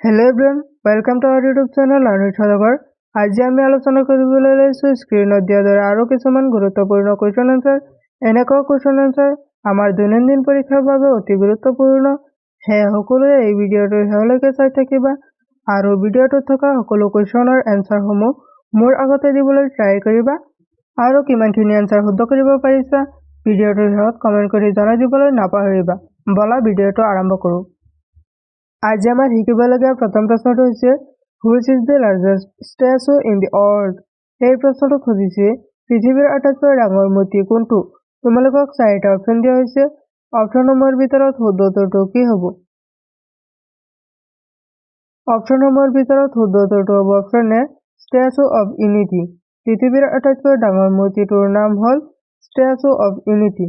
Hello everyone, welcome to our YouTube channel Learning Sadagar. আজি আমি আলোচনা কৰিবলৈ লৈছো স্ক্ৰীনত দিয়া দৰে আৰু কিছুমান গুৰুত্বপূৰ্ণ কোৱেশ্চন আনসাৰ। এনেকুৱা কোৱেশ্চন আনসাৰ আমাৰ দৈনন্দিন পৰীক্ষাৰ বাবে অতি গুৰুত্বপূৰ্ণ। হে সকলোৱে এই ভিডিঅ'টো শেষলৈকে চাই থাকিবা আৰু ভিডিঅ'টোত থকা সকলো কোৱেশ্চনৰ এনসাৰসমূহ মোৰ আগতে দিবলৈ ট্ৰাই কৰিবা আৰু কিমানখিনি এনসাৰ শুদ্ধ কৰিব পাৰিছা ভিডিঅ'টোৰ শেষত কমেন্ট কৰি জনাই দিবলৈ নাপাহৰিবা। বলা ভিডিঅ'টো আৰম্ভ কৰো। আজি আমাৰ শিকিবলগীয়া প্ৰথম প্ৰশ্নটো হৈছে Which is the largest statue in the world? এই প্ৰশ্নটো খুজিছে পৃথিৱীৰ আটাইতকৈ ডাঙৰ মূৰ্তি কোনটো? তোমালোকক চাৰিটা অপচন দিয়া হৈছে। অপচনসমূহৰ ভিতৰত শুদ্ধ উত্তৰটো কি হ'ব? অপচনসমূহৰ ভিতৰত শুদ্ধ উত্তৰটো হ'ব option A statue of unity. পৃথিৱীৰ আটাইতকৈ ডাঙৰ মূৰ্তিটোৰ নাম হ'ল ষ্টেচু অফ ইউনিটি।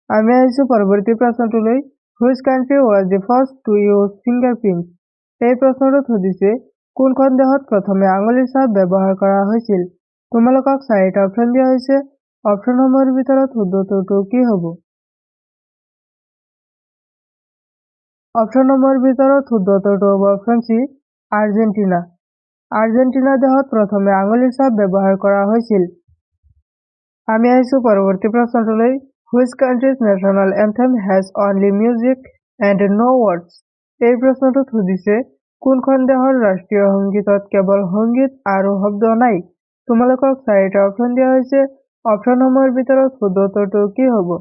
আমি আহিছো পৰৱৰ্তী প্ৰশ্নটোলৈ। Which country was the first to use fingerprints? এই প্ৰশ্নটো সুধিছে কোনখন দেশত প্ৰথমে আঙুলিৰ ছাপ ব্যৱহাৰ কৰা হৈছিল? তোমালোকক চাৰিটা অপচন দিয়া হৈছে। অপচনসমূহৰ ভিতৰত শুদ্ধ উত্তৰটো কি হ'ব? অপচনসমূহৰ ভিতৰত শুদ্ধ উত্তৰটো হ'ব অপচন চি আৰ্জেণ্টিনা। আৰ্জেণ্টিনা দেশত প্ৰথমে আঙুলিৰ ছাপ ব্যৱহাৰ কৰা হৈছিল। আমি আহিছো পৰৱৰ্তী প্ৰশ্নটোলৈ। Which country's national anthem has only music and no words? এই প্ৰশ্নটো সুধিছে কোনখন দেশৰ ৰাষ্ট্ৰীয় সংগীতত কেৱল সংগীত আৰু শব্দ নাই? তোমালোকক চাৰিটা অপচন দিয়া হৈছে। অপচনসমূহৰ ভিতৰত শুদ্ধ উত্তৰটো কি হ'ব?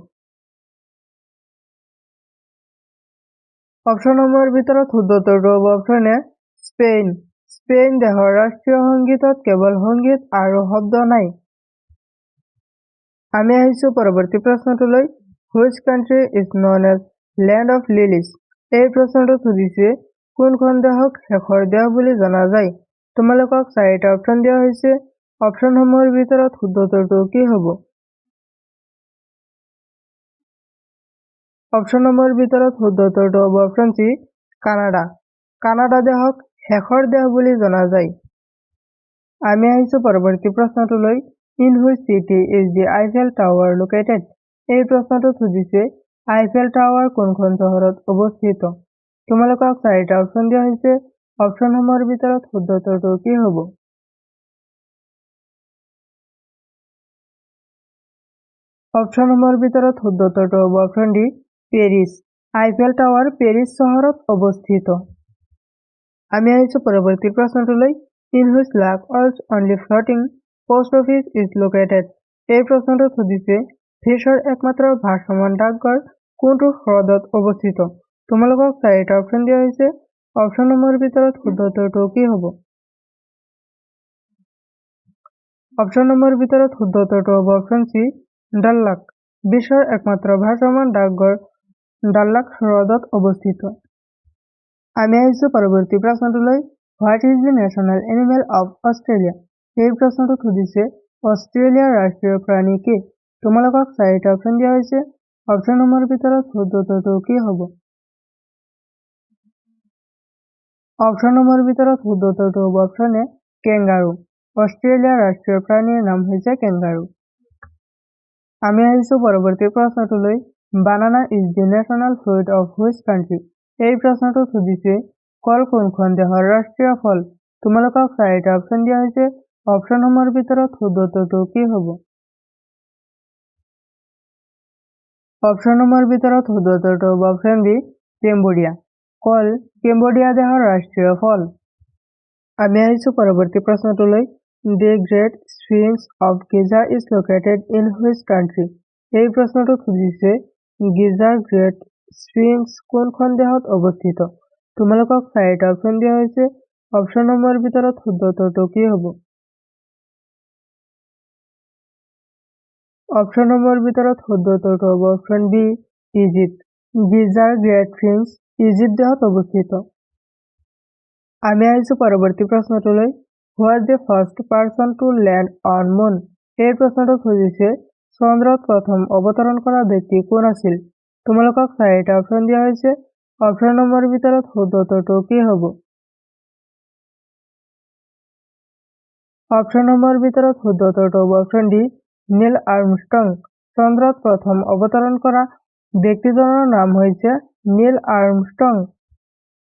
অপচনসমূহৰ ভিতৰত শুদ্ধ উত্তৰটো হ'ব অপচন এ স্পেইন। স্পেইন দেশৰ ৰাষ্ট্ৰীয় সংগীতত কেৱল সংগীত আৰু শব্দ নাই। আমি আহিছো পৰৱৰ্তী প্ৰশ্নটোলৈ। Which country is known as Land of Lilies? এই প্ৰশ্নটো সুধিছে কোনখন দেশক শেষৰ দেশ বুলি জনা যায়? তোমালোকক চাৰিটা অপচন দিয়া হৈছে। অপচনসমূহৰ ভিতৰত শুদ্ধ উত্তৰটো কি হ'ব? অপচনসমূহৰ ভিতৰত শুদ্ধ উত্তৰটো হ'ব অপচন চি কানাডা। কানাডা দেশক শেষৰ দেশ বুলি জনা যায়। আমি আহিছো পৰৱৰ্তী প্ৰশ্নটোলৈ। In which city is the Eiffel Tower located? এই প্ৰশ্নটো সুধিছে আইফেল টাৱাৰ কোনখন চহৰত অৱস্থিত? তোমালোকক চাৰিটা অপচন দিয়া হৈছে। অপচনসমূহৰ ভিতৰত শুদ্ধ উত্তৰটো কি হ'ব? অপচনসমূহৰ ভিতৰত শুদ্ধ উত্তৰটো হ'ব option D Paris. Eiffel tower Paris চহৰত অৱস্থিত। আমি আহিছো পৰৱৰ্তী প্ৰশ্নটোলৈ। In which lake was only floating post office is located? এই প্ৰশ্নটো সুধিছে ফিছৰ একমাত্ৰ ভাসমান ডাকঘৰ কোনটো হ্ৰদত অৱস্থিত? তোমালোকক চাৰিটা অপচন দিয়া হৈছে। অপচনসমূহৰ ভিতৰত শুদ্ধ উত্তৰটো কি হ'ব? অপচনসমূহৰ ভিতৰত শুদ্ধ উত্তৰটো হ'ব অপচন চি ডাল্লাক। বিশ্বৰ একমাত্ৰ ভাসমান ডাকঘৰ ডাল্লাক হ্ৰদত অৱস্থিত। আমি আহিছো পৰৱৰ্তী প্ৰশ্নটোলৈ। What is the national animal of Australia? এই প্ৰশ্নটো সুধিছে অষ্ট্ৰেলিয়াৰ ৰাষ্ট্ৰীয় প্ৰাণী কি? তোমালোকক চাৰিটা অপচন দিয়া হৈছে। অপচনসমূহৰ ভিতৰত শুদ্ধ উত্তৰটো কি হ'ব? অপচনসমূহৰ ভিতৰত শুদ্ধ উত্তৰটো হ'ব অপচন এ কেংগাৰু। অষ্ট্ৰেলিয়াৰ ৰাষ্ট্ৰীয় প্ৰাণীৰ নাম হৈছে কেংগাৰু। আমি আহিছো পৰৱৰ্তী প্ৰশ্নটোলৈ। Banana is the national fruit of which country? এই প্ৰশ্নটো সুধিছে কল কোনখন দেশৰ ৰাষ্ট্ৰীয় ফল? তোমালোকক চাৰিটা অপচন দিয়া হৈছে। অপচনসমূহৰ ভিতৰত শুদ্ধ উত্তৰটো কি হ'ব? অপচনসমূহৰ ভিতৰত শুদ্ধ উত্তৰটো হ'ব অপচন বি কেম্বোডিয়া। কল কেম্বোডিয়া দেশৰ ৰাষ্ট্ৰীয় ফল। আমি আহিছো পৰৱৰ্তী প্ৰশ্নটোলৈ। The Great Sphinx of Giza is located in which country? এই প্ৰশ্নটো সুধিছে গিজাৰ গ্ৰেট স্ফিংক্স কোনখন দেশত অৱস্থিত? তোমালোকক চাৰিটা অপচন দিয়া হৈছে। অপচনসমূহৰ ভিতৰত শুদ্ধ উত্তৰটো কি হ'ব? অপচনসমূহৰ ভিতৰত শুদ্ধ উত্তৰটো হ'ব অপচন বি ইজিপ্ত। গিজাৰ গ্ৰেট স্ফিংক্স ইজিপ্ত দেশত অৱস্থিত। আমি আহিছো পৰৱৰ্তী প্ৰশ্নটোলৈ। Who was the first person to land on moon? এই প্ৰশ্নটো সুধিছে চন্দ্ৰত প্ৰথম অৱতৰণ কৰা ব্যক্তি কোন আছিল? তোমালোকক চাৰিটা অপচন দিয়া হৈছে। অপচনসমূহৰ ভিতৰত শুদ্ধ উত্তৰটো কি হ'ব? অপচনসমূহৰ ভিতৰত শুদ্ধ উত্তৰটো হ'ব অপচন ডি নীল আৰ্মষ্ট্ৰং। চন্দ্ৰত প্ৰথম অৱতৰণ কৰা ব্যক্তিজনৰ নাম হৈছে নীল আৰ্মষ্ট্ৰং।